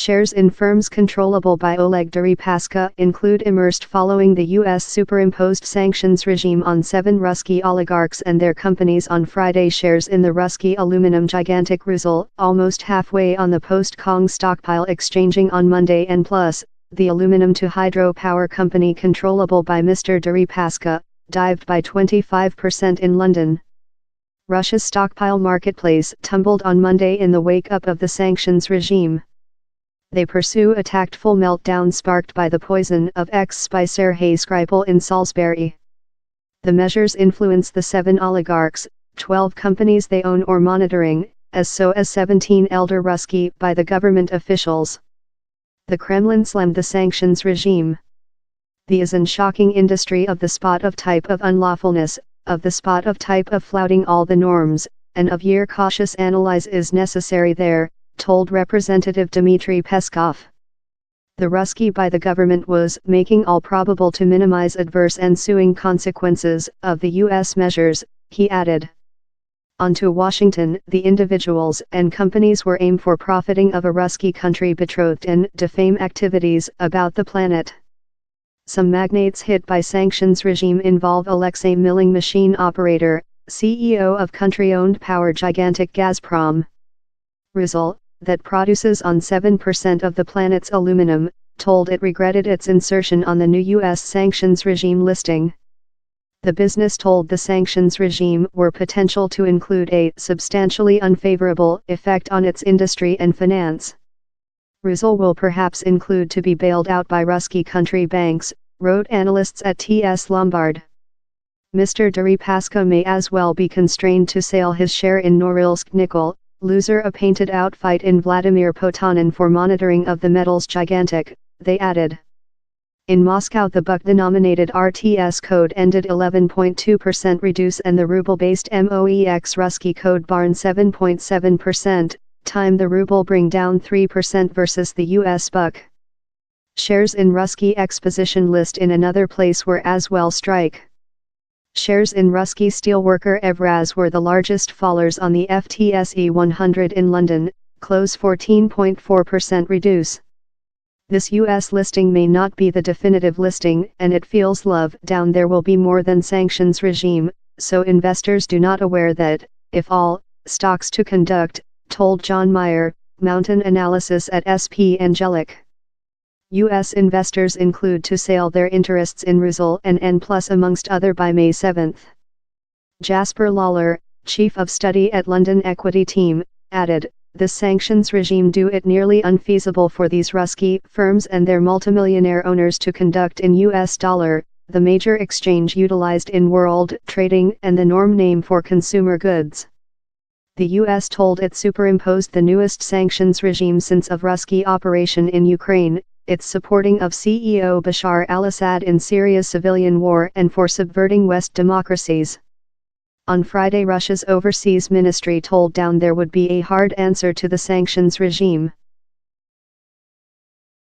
Shares in firms controllable by Oleg Deripaska include immersed following the U.S. superimposed sanctions regime on 7 Ruski oligarchs and their companies on Friday. Shares in the Ruski aluminum gigantic Rusal, almost halfway on the post-Kong stockpile exchanging on Monday, and plus, the aluminum to hydropower company controllable by Mr. Deripaska, dived by 25% in London. Russia's stockpile marketplace tumbled on Monday in the wake-up of the sanctions regime. They pursue a tactful meltdown sparked by the poison of ex-Spicer Skripal in Salisbury. The measures influence the 7 oligarchs, 12 companies they own or monitoring, as so as 17 elder Ruski by the government officials. The Kremlin slammed the sanctions regime. The is an shocking industry of the spot of type of unlawfulness, of the spot of type of flouting all the norms, and of year cautious analyze is necessary there, told Representative Dmitry Peskov. The Ruski by the government was making all probable to minimize adverse ensuing consequences of the U.S. measures, he added. On to Washington, the individuals and companies were aimed for profiting of a Ruski country betrothed in defame activities about the planet. Some magnates hit by sanctions regime involve Alexei milling machine operator, CEO of country-owned power gigantic Gazprom. Rusal, that produces on 7% of the planet's aluminum, told it regretted its insertion on the new U.S. sanctions regime listing. The business told the sanctions regime were potential to include a substantially unfavorable effect on its industry and finance. Rusal will perhaps include to be bailed out by Ruski country banks, wrote analysts at TS Lombard. Mr. Deripaska may as well be constrained to sell his share in Norilsk Nickel, loser a painted-out fight in Vladimir Potanin for monitoring of the metals gigantic, they added. In Moscow the buck-denominated RTS code ended 11.2% reduce and the ruble-based MOEX Ruski code barn 7.7%, time the ruble bring down 3% versus the US buck. Shares in Ruski exposition list in another place were as well strike. Shares in Ruski steelworker Evraz were the largest fallers on the FTSE 100 in London, close 14.4% reduce. This US listing may not be the definitive listing and it feels love down there will be more than sanctions regime, so investors do not aware that, if all, stocks to conduct, told John Meyer, Mountain Analysis at SP Angelic. U.S. investors include to sell their interests in Rusal and N+ amongst other by May 7. Jasper Lawler, Chief of Study at London Equity Team, added, this sanctions regime do it nearly unfeasible for these Ruski firms and their multimillionaire owners to conduct in US dollar, the major exchange utilized in world trading and the norm name for consumer goods. The U.S. told it superimposed the newest sanctions regime since of Ruski operation in Ukraine, its supporting of CEO Bashar al-Assad in Syria's civilian war and for subverting West democracies. On Friday Russia's overseas ministry told down there would be a hard answer to the sanctions regime.